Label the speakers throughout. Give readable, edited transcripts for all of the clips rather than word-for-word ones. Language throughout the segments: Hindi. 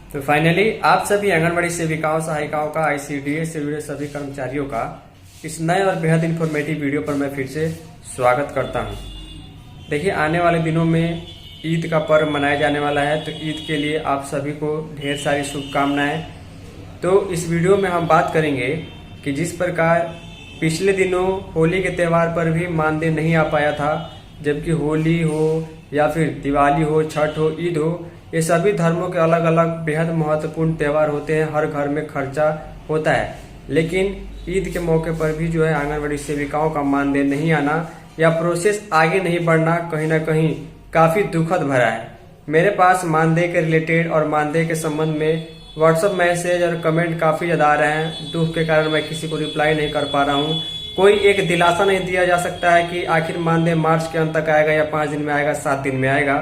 Speaker 1: तो फाइनली आप सभी आंगनबाड़ी सेविकाओं सहायिकाओं का आईसीडीएस से जुड़े सभी कर्मचारियों का इस नए और बेहद इन्फॉर्मेटिव वीडियो पर मैं फिर से स्वागत करता हूं। देखिए, आने वाले दिनों में ईद का पर्व मनाया जाने वाला है, तो ईद के लिए आप सभी को ढेर सारी शुभकामनाएं। तो इस वीडियो में हम बात करेंगे कि जिस प्रकार पिछले दिनों होली के त्यौहार पर भी मानदेय नहीं आ पाया था, जबकि होली हो या फिर दिवाली हो, छठ हो, ईद हो, ये सभी धर्मों के अलग अलग बेहद महत्वपूर्ण त्यौहार होते हैं। हर घर में खर्चा होता है, लेकिन ईद के मौके पर भी जो है आंगनबाड़ी सेविकाओं का मानदेय नहीं आना या प्रोसेस आगे नहीं बढ़ना कहीं ना कहीं काफी दुखद भरा है। मेरे पास मानदेय के रिलेटेड और मानदेय के संबंध में व्हाट्सएप मैसेज और कमेंट काफी ज्यादा आ रहे हैं। दुख के कारण मैं किसी को रिप्लाई नहीं कर पा रहा हूँ। कोई एक दिलासा नहीं दिया जा सकता है कि आखिर मानदेय मार्च के अंत तक आएगा या 5 दिन में आएगा, 7 दिन में आएगा,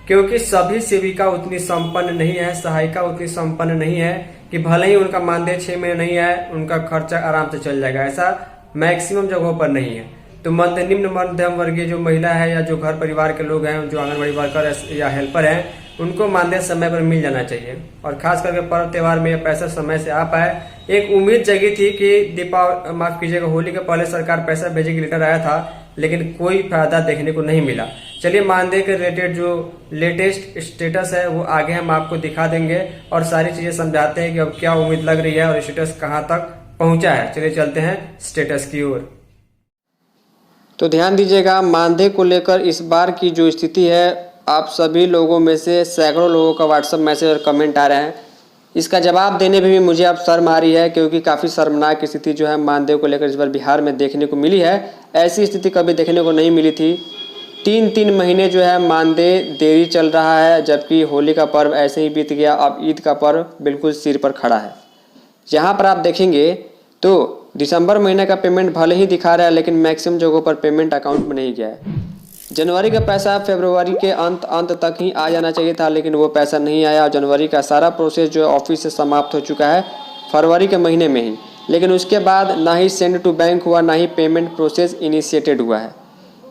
Speaker 1: क्योंकि सभी सेविका उतनी संपन्न नहीं है, सहायिका उतनी संपन्न नहीं है कि भले ही उनका मानदेय 6 महीने नहीं है, उनका खर्चा आराम से चल जाएगा। ऐसा मैक्सिमम जगहों पर नहीं है। तो निम्न मध्यम वर्गीय जो महिला है या जो घर परिवार के लोग हैं, जो आंगनबाड़ी वर्कर या हेल्पर हैं, उनको मानदेय समय पर मिल जाना चाहिए और खास करके पर्व त्योहार में यह पैसा समय से आ पाए। एक उम्मीद जगी थी कि माफ कीजिएगा, होली के पहले सरकार पैसा भेजेगी, लेटर आया था, लेकिन कोई फायदा देखने को नहीं मिला। चलिए, मानदेय के रिलेटेड जो लेटेस्ट स्टेटस है वो आगे हम आपको दिखा देंगे और सारी चीजें समझाते हैं कि अब क्या उम्मीद लग रही है और स्टेटस कहाँ तक पहुंचा है। चलिए चलते हैं स्टेटस की ओर। तो ध्यान दीजिएगा, मानदेय को लेकर इस बार की जो स्थिति है, आप सभी लोगों में से सैकड़ों लोगों का व्हाट्सएप मैसेज और कमेंट आ रहे हैं। इसका जवाब देने में भी मुझे अब शर्म आ रही है, क्योंकि काफ़ी शर्मनाक स्थिति जो है मानदेय को लेकर इस बार बिहार में देखने को मिली है। ऐसी स्थिति कभी देखने को नहीं मिली थी। 3 महीने जो है मानदेय देरी चल रहा है, जबकि होली का पर्व ऐसे ही बीत गया। अब ईद का पर्व बिल्कुल सिर पर खड़ा है। यहाँ पर आप देखेंगे तो दिसंबर महीने का पेमेंट भले ही दिखा रहा है, लेकिन मैक्सिमम जगहों पर पेमेंट अकाउंट में नहीं गया है। जनवरी का पैसा फरवरी के अंत तक ही आ जाना चाहिए था, लेकिन वो पैसा नहीं आया और जनवरी का सारा प्रोसेस जो है ऑफिस से समाप्त हो चुका है फरवरी के महीने में ही। लेकिन उसके बाद ना ही सेंड टू बैंक हुआ, ना ही पेमेंट प्रोसेस इनिशिएटेड हुआ है।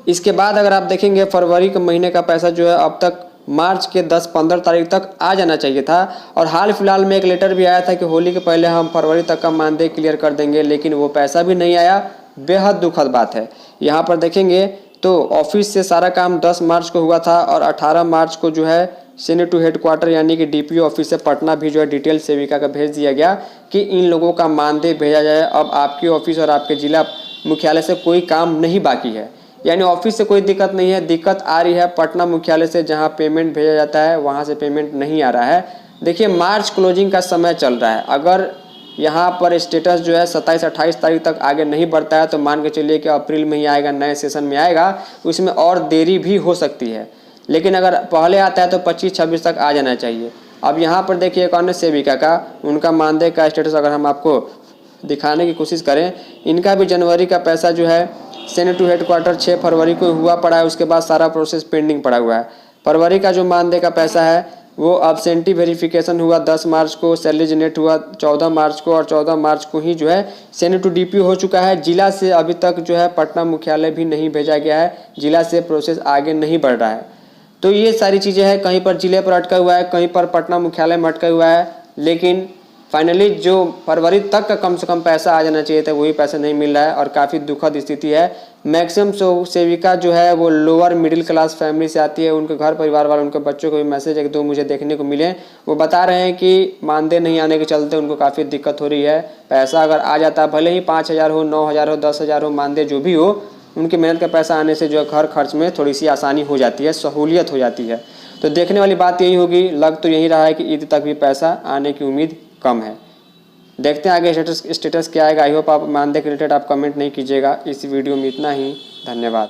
Speaker 1: इसके बाद अगर आप देखेंगे, फरवरी के महीने का पैसा जो है अब तक मार्च के 10-15 तारीख तक आ जाना चाहिए था। और हाल फिलहाल में एक लेटर भी आया था कि होली के पहले हम फरवरी तक का मानदेय क्लियर कर देंगे, लेकिन वो पैसा भी नहीं आया। बेहद दुखद बात है। यहाँ पर देखेंगे तो ऑफिस से सारा काम 10 मार्च को हुआ था और 18 मार्च को जो है सीनियर टू हेडक्वार्टर यानी कि डीपीओ ऑफिस से पटना भी जो है डिटेल सेविका का भेज दिया गया कि इन लोगों का मानदेय भेजा जाए। अब आपके ऑफिस और आपके जिला मुख्यालय से कोई काम नहीं बाकी है, यानी ऑफिस से कोई दिक्कत नहीं है। दिक्कत आ रही है पटना मुख्यालय से, जहाँ पेमेंट भेजा जाता है वहाँ से पेमेंट नहीं आ रहा है। देखिए, मार्च क्लोजिंग का समय चल रहा है। अगर यहाँ पर स्टेटस जो है 27-28 तारीख तक आगे नहीं बढ़ता है तो मान के चलिए कि अप्रैल में ही आएगा, नए सेशन में आएगा, उसमें और देरी भी हो सकती है। लेकिन अगर पहले आता है तो 25-26 तक आ जाना चाहिए। अब यहाँ पर देखिए एक अन्य सेविका का, उनका मानदेय का स्टेटस अगर हम आपको दिखाने की कोशिश करें, इनका भी जनवरी का पैसा जो है सेंड टू हेडक्वार्टर 6 फरवरी को हुआ पड़ा है। उसके बाद सारा प्रोसेस पेंडिंग पड़ा हुआ है। फरवरी का जो मानदेय का पैसा है वो अब्सेंटी वेरिफिकेशन हुआ 10 मार्च को, सैलरी जनरेट हुआ 14 मार्च को और 14 मार्च को ही जो है सेंड टू डीपीओ हो चुका है। जिला से अभी तक जो है पटना मुख्यालय भी नहीं भेजा गया है। जिला से प्रोसेस आगे नहीं बढ़ रहा है। तो ये सारी चीज़ें हैं, कहीं पर जिले पर अटका हुआ है, कहीं पर पटना मुख्यालय में अटका हुआ है। लेकिन फाइनली जो फरवरी तक का कम से कम पैसा आ जाना चाहिए था, वही पैसा नहीं मिल रहा है और काफ़ी दुखद स्थिति है। मैक्सिमम सेविका जो है वो लोअर मिडिल क्लास फैमिली से आती है। उनके घर परिवार वाले, उनके बच्चों को भी मैसेज 1-2 मुझे देखने को मिले, वो बता रहे हैं कि मानदेय नहीं आने के चलते उनको काफ़ी दिक्कत हो रही है। पैसा अगर आ जाता है, भले ही 5,000 हो, 9,000 हो, 10,000 हो, मानदेय जो भी हो, उनकी मेहनत का पैसा आने से जो है घर खर्च में थोड़ी सी आसानी हो जाती है, सहूलियत हो जाती है। तो देखने वाली बात यही होगी। लग तो यही रहा है कि ईद तक भी पैसा आने की उम्मीद कम है। देखते हैं आगे स्टेटस क्या आएगा। आई होप आप मानदेय के रिलेटेड आप कमेंट नहीं कीजिएगा। इस वीडियो में इतना ही। धन्यवाद।